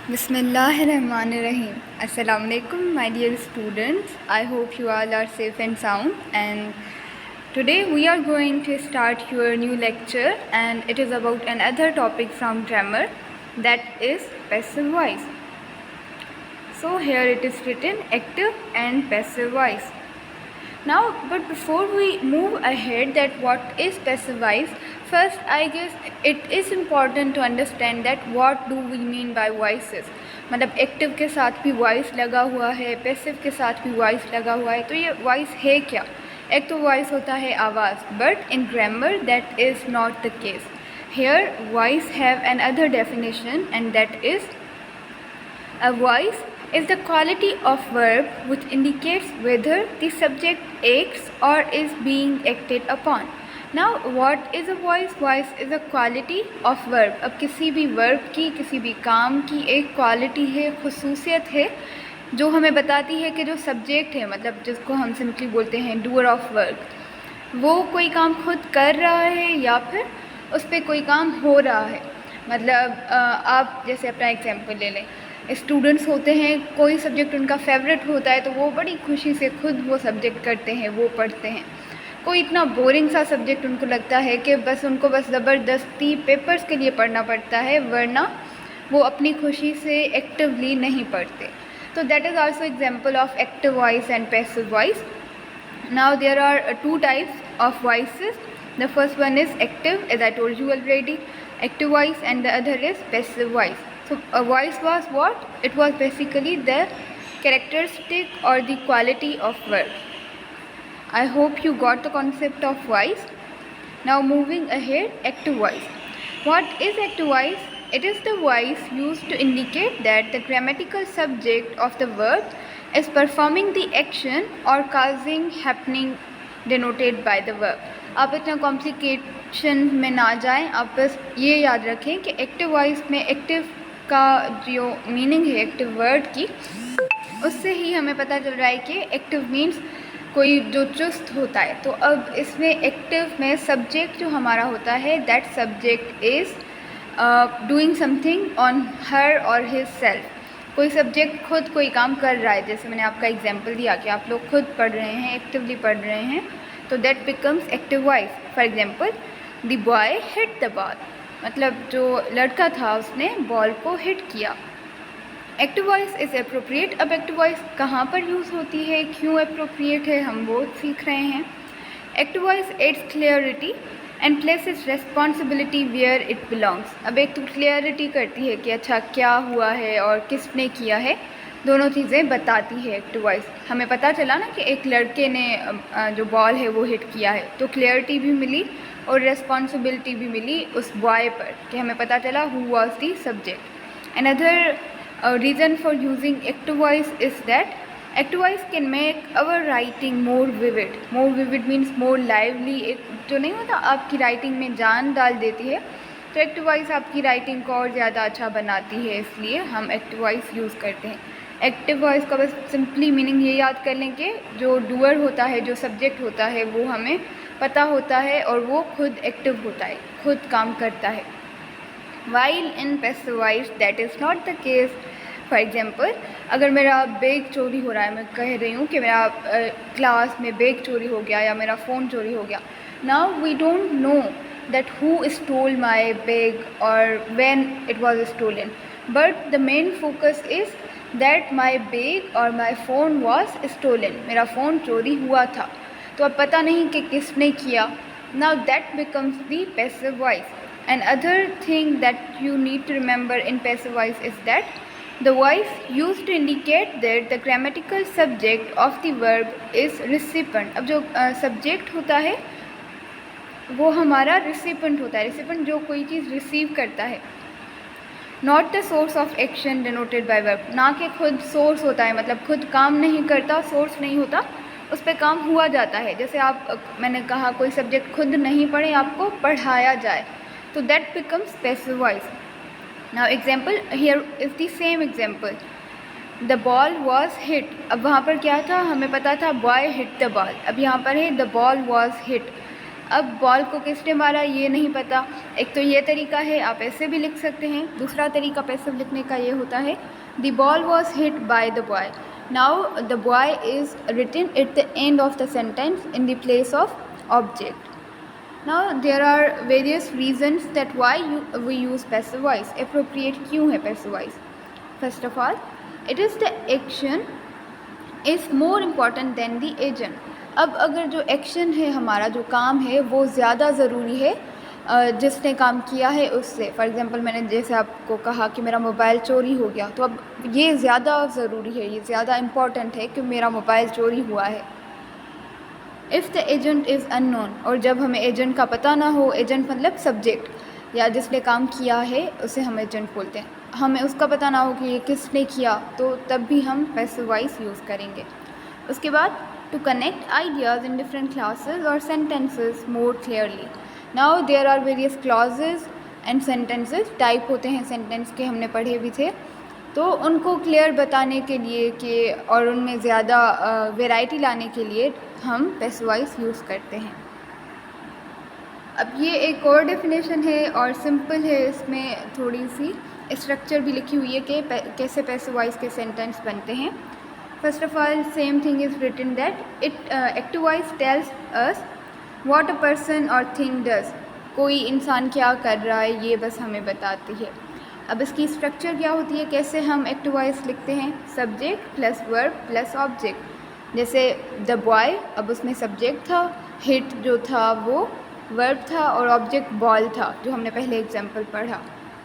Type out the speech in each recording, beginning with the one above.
Bismillahirrahmanirrahim. Assalamu alaikum, my dear students. I hope you all are safe and sound. And today we are going to start your new lecture, and it is about another topic from grammar, that is passive voice. So here it is written active and passive voice. Now, but before we move ahead that what is passive voice, first I guess it is important to understand that what do we mean by voices. मतलब active के साथ भी voice लगा हुआ है, passive के साथ भी वॉइस लगा हुआ है, तो ये वॉइस है क्या? एक तो वॉइस होता है आवाज़, but in grammar that is not the case. Here voice have another definition, and that is a voice is the quality of verb which indicates whether the subject acts or is being acted upon. Now what is a voice? Voice is a quality of verb. अब किसी भी verb की, किसी भी काम की एक quality है, खुसूसियत है जो हमें बताती है कि जो subject है, मतलब जिसको हम simply बोलते हैं doer of work, वो कोई काम खुद कर रहा है या फिर उस पर कोई काम हो रहा है. मतलब आप जैसे अपना एग्जाम्पल ले लें, स्टूडेंट्स होते हैं, कोई सब्जेक्ट उनका फेवरेट होता है तो वो बड़ी खुशी से खुद वो सब्जेक्ट करते हैं, वो पढ़ते हैं. कोई इतना बोरिंग सा सब्जेक्ट उनको लगता है कि उनको बस ज़बरदस्ती पेपर्स के लिए पढ़ना पड़ता है, वरना वो अपनी खुशी से एक्टिवली नहीं पढ़ते. तो that is also example of active voice and passive voice. Now there are two types of voices. The first one is active, as I told you already, active voice, and the other is passive voice. So a voice was what? It was basically the characteristic or the quality of verb. I hope you got the concept of voice. Now moving ahead, active voice. What is active voice? It is the voice used to indicate that the grammatical subject of the verb is performing the action or causing happening denoted by the verb. आप इतना complication में ना जाएं, आप बस ये याद रखें कि एक्टिव वॉइस में एक्टिव का जो मीनिंग है एक्टिव वर्ड की, उससे ही हमें पता चल रहा है कि एक्टिव मीन्स कोई जो चुस्त होता है. तो अब इसमें एक्टिव में सब्जेक्ट जो हमारा होता है, that subject is doing something on her और हिज सेल्फ. कोई सब्जेक्ट खुद कोई काम कर रहा है, जैसे मैंने आपका एग्जांपल दिया कि आप लोग खुद पढ़ रहे हैं, एक्टिवली पढ़ रहे हैं, तो that becomes active voice. For example, the boy hit the ball, मतलब जो लड़का था उसने बॉल को हिट किया. Active voice is appropriate. अब एक्टिव वॉइस कहाँ पर यूज़ होती है, क्यों अप्रोप्रिएट है, हम वो सीख रहे हैं. Active voice aids clarity and places responsibility where it belongs. अब एक तो क्लियरिटी करती है कि अच्छा क्या हुआ है और किसने किया है, दोनों चीज़ें बताती है एक्टिव वॉइस. हमें पता चला ना कि एक लड़के ने जो बॉल है वो हिट किया है, तो क्लियरिटी भी मिली और रेस्पॉन्सिबिलिटी भी मिली उस बॉय पर, कि हमें पता चला who was the subject. Another reason for using active voice is that active voice can make our writing more vivid. More vivid means more lively. एक जो नहीं होता आपकी राइटिंग में जान डाल देती है, तो एक्टिव वॉइस आपकी राइटिंग को और ज़्यादा अच्छा बनाती है, इसलिए हम एक्टिव वॉइस यूज़ करते हैं. एक्टिव वॉइस का बस सिंपली मीनिंग ये याद कर लें कि जो डूअर होता है, जो सब्जेक्ट होता है, वो हमें पता होता है और वो खुद एक्टिव होता है, खुद काम करता है. While in passive voice that is not the case. For example, अगर मेरा बैग चोरी हो रहा है, मैं कह रही हूँ कि मेरा क्लास में बैग चोरी हो गया या मेरा फ़ोन चोरी हो गया. Now we don't know that who stole my bag और when it was stolen, but the main focus is that my bag और माई फ़ोन वाज स्टोलन. मेरा फ़ोन चोरी हुआ था, तो अब पता नहीं कि किसने किया. Now that becomes the passive voice. And other thing that you need to remember in passive voice is that the voice used to indicate that the grammatical subject of the verb is recipient. अब जो subject होता है वो हमारा recipient होता है. recipient जो कोई चीज़ receive करता है. not the source of action denoted by verb. ना कि खुद source होता है, मतलब खुद काम नहीं करता, source नहीं होता, उस पर काम हुआ जाता है. जैसे मैंने कहा कोई subject खुद नहीं पढ़े, आपको पढ़ाया जाए, तो that becomes passive voice. Now example, here is the same example. The ball was hit. अब वहाँ पर क्या था, हमें पता था boy hit the ball. अब यहाँ पर है the ball was hit. अब बॉल को किसने मारा ये नहीं पता। एक तो ये तरीका है, आप ऐसे भी लिख सकते हैं। दूसरा तरीका पैसिव लिखने का ये होता है, the ball was hit by the boy. Now the boy is written at the end of the sentence in the place of object. Now there are various reasons that why we use passive voice. Appropriate क्यों है passive voice? First of all, it is the action is more important than the agent. अब अगर जो action है हमारा, जो काम है, वो ज़्यादा ज़रूरी है जिसने काम किया है उससे. फॉर एग्ज़ाम्पल मैंने जैसे आपको कहा कि मेरा मोबाइल चोरी हो गया, तो अब ये ज़्यादा ज़रूरी है, ये ज़्यादा इम्पॉर्टेंट है कि मेरा मोबाइल चोरी हुआ है. If the agent is unknown, और जब हमें एजेंट का पता ना हो, एजेंट मतलब सब्जेक्ट या जिसने काम किया है उसे हम एजेंट बोलते हैं, हमें उसका पता ना हो कि ये किसने किया, तो तब भी हम पैसिव वॉइस यूज़ करेंगे. उसके बाद to connect ideas in different classes और sentences more clearly. Now there are various clauses and sentences, type होते हैं सेंटेंस के, हमने पढ़े भी थे. तो उनको क्लियर बताने के लिए कि और उनमें ज़्यादा वैरायटी लाने के लिए हम पैसिव वॉइस यूज़ करते हैं. अब ये एक और डेफिनेशन है और सिंपल है, इसमें थोड़ी सी स्ट्रक्चर भी लिखी हुई है कि कैसे पैसिव वॉइस के सेंटेंस बनते हैं. First of all, same thing is written that it active voice tells us what a person or thing does. कोई इंसान क्या कर रहा है ये बस हमें बताती है. अब इसकी स्ट्रक्चर क्या होती है, कैसे हम एक्टिव वॉइस लिखते हैं, subject plus verb plus object. जैसे द बॉय, अब उसमें सब्जेक्ट था, हिट जो था वो वर्ब था और ऑब्जेक्ट बॉल था जो हमने पहले एग्जांपल पढ़ा.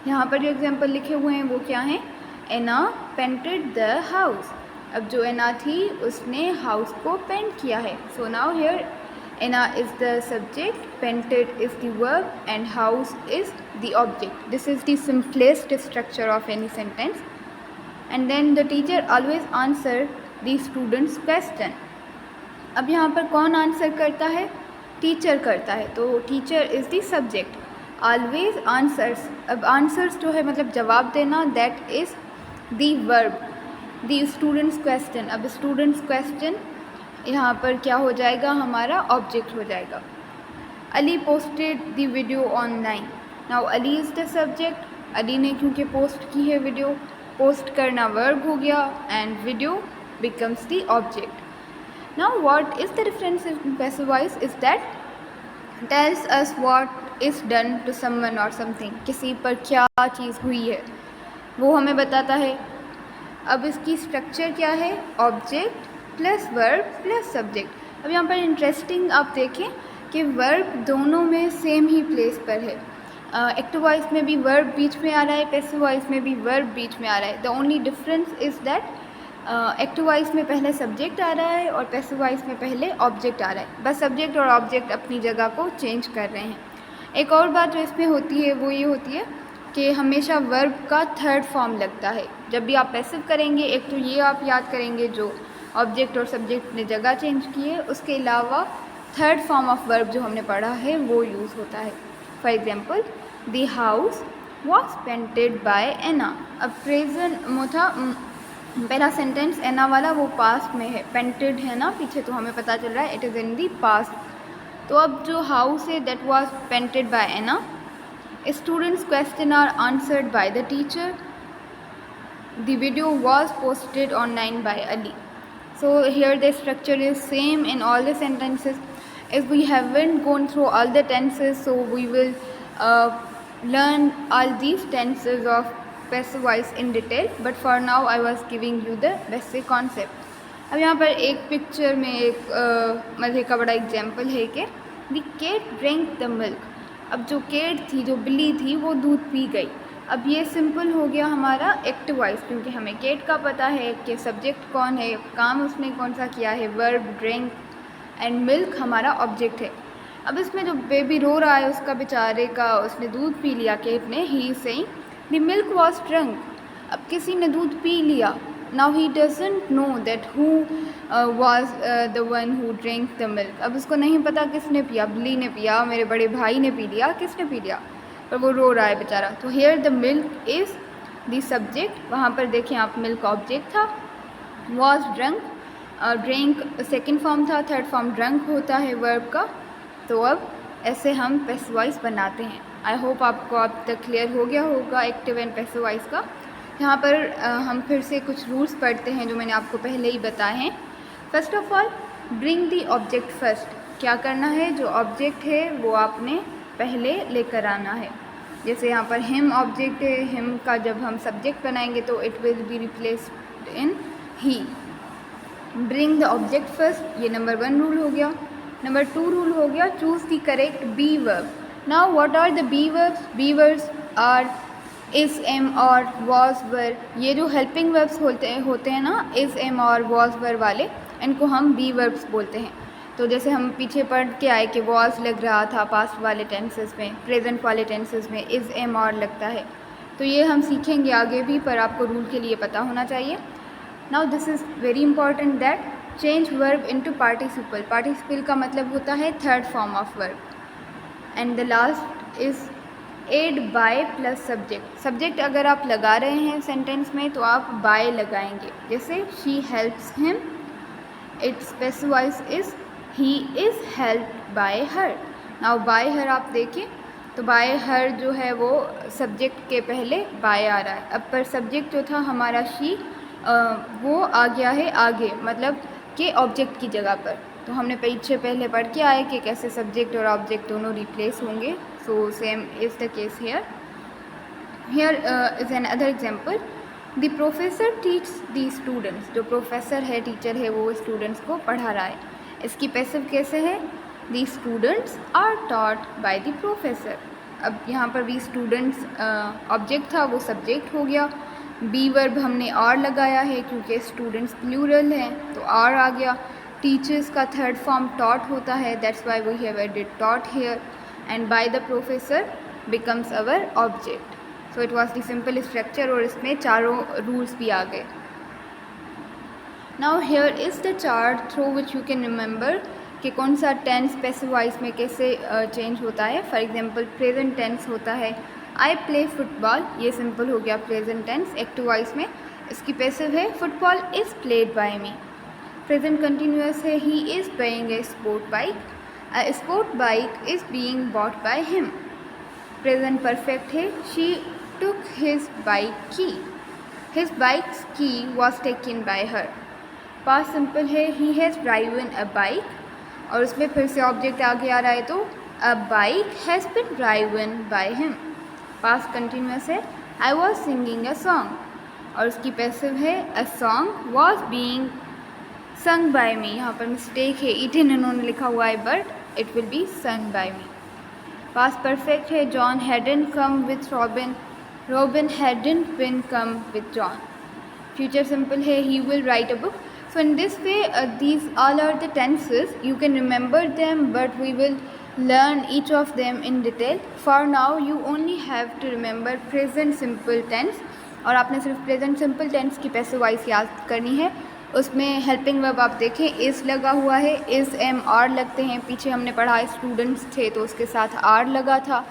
यहाँ पर जो एग्जांपल लिखे हुए हैं वो क्या हैं, एना पेंटेड द हाउस. अब जो एना थी उसने हाउस को पेंट किया है. So now here Anna is the subject, painted is the verb and house is the object. This is the simplest structure of any sentence. And then the teacher always answer the student's question. अब यहाँ पर कौन answer करता है, teacher करता है. तो teacher is the subject, always answers. अब आंसर्स जो है मतलब जवाब देना, that is the verb. The students question, अब स्टूडेंट्स क्वेश्चन यहाँ पर क्या हो जाएगा, हमारा ऑब्जेक्ट हो जाएगा. Ali posted the video online. Now Ali is the subject, Ali ने क्योंकि पोस्ट की है वीडियो, पोस्ट करना वर्ब हो गया and video becomes the object. Now what is the difference in passive voice is that tells us what is done to someone और something. किसी पर क्या चीज़ हुई है वो हमें बताता है. अब इसकी स्ट्रक्चर क्या है, object plus verb plus subject. अब यहाँ पर इंटरेस्टिंग आप देखें कि वर्ब दोनों में सेम ही प्लेस पर है. एक्टिव वॉइस में भी वर्ब बीच में आ रहा है, पैसिव वॉइस में भी वर्ब बीच में आ रहा है. The only difference is that active voice में पहले सब्जेक्ट आ रहा है और पैसिव वॉइस में पहले ऑब्जेक्ट आ रहा है. बस सब्जेक्ट और ऑब्जेक्ट अपनी जगह को चेंज कर रहे हैं. एक और बात जो इसमें होती है वो ये होती है कि हमेशा वर्ब का थर्ड फॉर्म लगता है. जब भी आप पैसिव करेंगे, एक तो ये आप याद करेंगे जो ऑब्जेक्ट और सब्जेक्ट ने जगह चेंज की है, उसके अलावा थर्ड फॉर्म ऑफ वर्ब जो हमने पढ़ा है वो यूज़ होता है. For example, the house was painted by Anna. अब प्रेजेंट वो था, पहला सेंटेंस एना वाला वो पास्ट में है, पेंटेड है ना पीछे, तो हमें पता चल रहा है it is in the past. तो अब जो हाउस है that was painted by Anna. Students question are answered by the teacher. The video was posted online by Ali. So here the structure is same in all the sentences. If we haven't gone through all the tenses, so we will learn all these tenses of passive voice in detail. But for now I was giving you the basic concept. अब यहाँ पर एक picture में एक मज़े का बड़ा example है कि the cat drank the milk. अब जो कैट थी, जो बिल्ली थी, वो दूध पी गई. अब ये सिंपल हो गया हमारा एक्टिव वॉइस, क्योंकि हमें कैट का पता है कि सब्जेक्ट कौन है, काम उसने कौन सा किया है, वर्ब, ड्रिंक एंड मिल्क हमारा ऑब्जेक्ट है. अब इसमें जो बेबी रो रहा है उसका बेचारे का, उसने दूध पी लिया कैट ने, he is saying the milk was drunk. अब किसी ने दूध पी लिया. Now he doesn't know that who was the one who drink the milk. अब उसको नहीं पता किसने पिया, बिल्ली ने पिया, मेरे बड़े भाई ने पी लिया, किसने पी लिया, पर वो रो रहा है बेचारा. तो here the milk is the subject. वहाँ पर देखें आप, मिल्क ऑब्जेक्ट था, was drunk, drink second form था, थर्ड फॉर्म ड्रंक होता है वर्ब का. तो अब ऐसे हम पैसिव वॉइस बनाते हैं। आई होप आपको अब तक क्लियर हो गया होगा एक्टिव एंड पैसिव वॉइस का। यहाँ पर हम फिर से कुछ रूल्स पढ़ते हैं जो मैंने आपको पहले ही बताए हैं। First of all, bring the object first. क्या करना है, जो ऑब्जेक्ट है वो आपने पहले लेकर आना है। जैसे यहाँ पर हिम ऑब्जेक्ट है, हिम का जब हम सब्जेक्ट बनाएंगे तो it will be replaced in he. Bring the object first, ये नंबर 1 रूल हो गया। नंबर 2 रूल हो गया, choose the correct be verb. Now what are the be verbs? Be verbs are is, am और was were. ये जो helping verbs होते हैं ना, इज़, एम और वॉज वर वाले, इनको हम बी वर्ब्स बोलते हैं। तो जैसे हम पीछे पढ़ के आए कि वॉज लग रहा था पास्ट वाले टेंसेस में, प्रेजेंट वाले टेंसेस में इज़, एम और लगता है। तो ये हम सीखेंगे आगे भी, पर आपको रूल के लिए पता होना चाहिए। Now this is very important that change verb into participle. Participle का मतलब होता है third form of verb. And the last is ed by plus subject. Subject अगर आप लगा रहे हैं सेंटेंस में तो आप बाय लगाएंगे। जैसे she helps him, it's passive voice is he is helped bye her. Now bye हर आप देखें तो बाय हर जो है वो सब्जेक्ट के पहले बाय आ रहा है। अब पर सब्जेक्ट जो था हमारा शी, वो आ गया है आगे, मतलब कि ऑब्जेक्ट की जगह पर। तो हमने पीछे पहले पढ़ के आए कि कैसे सब्जेक्ट और ऑब्जेक्ट दोनों रिप्लेस होंगे। So same is the case here. Here is an other example, the professor teach the students. जो प्रोफेसर है, टीचर है, वो स्टूडेंट्स को पढ़ा रहा है। इसकी पैसिव कैसे है? The students are taught by the professor. अब यहाँ पर भी स्टूडेंट्स ऑब्जेक्ट था, वो सब्जेक्ट हो गया। बी वर्ब हमने आर लगाया है क्योंकि स्टूडेंट्स प्लूरल हैं तो आर आ गया। टीचर्स का थर्ड फॉर्म टॉट होता है, that's why we have added taught here. And by the professor becomes our object. So it was the simple structure और इसमें चारों रूल्स भी आ गए। Now here is the chart through which you can remember कि कौन सा tense passive voice में कैसे चेंज होता है। फॉर एग्जांपल प्रेजेंट टेंस होता है आई प्ले फुटबॉल, ये सिंपल हो गया प्रेजेंट टेंस। एक्टिव वॉइस में इसकी पैसिव है football is played by me. Present continuous है he is buying a sport bike, a sport bike is being bought by him. Present perfect है she took his bike key, his bikes key was taken by her. Past simple है he has driven a bike, और उसमें फिर से object आगे आ रहा है तो a bike has been driven by him. Past continuous है I was singing a song, और उसकी पैसिव है a song was being sung by me. यहाँ पर मिस्टेक है, इटन इन्होंने लिखा हुआ है but it will be sung by me. Past perfect है John hadn't come with Robin, Robin hadn't been come with John. Future simple है he will write a book. So in this way these all are the tenses. You can remember them but we will learn each of them in detail. For now you only have to remember present simple tense, और आपने सिर्फ present simple tense की passive voice याद करनी है। उसमें helping verb आप देखें इज़ लगा हुआ है, इज़, एम, आर लगते हैं। पीछे हमने पढ़ा स्टूडेंट्स थे तो उसके साथ आर लगा था।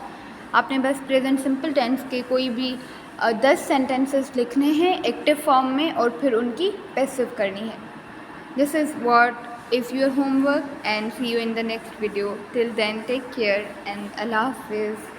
आपने बस प्रेजेंट सिंपल टेंस के कोई भी 10 सेंटेंसेस लिखने हैं एक्टिव फॉर्म में और फिर उनकी पैसिव करनी है। This is what is your homework and see you in the next video. Till then take care and अल्लाह हाफिज़।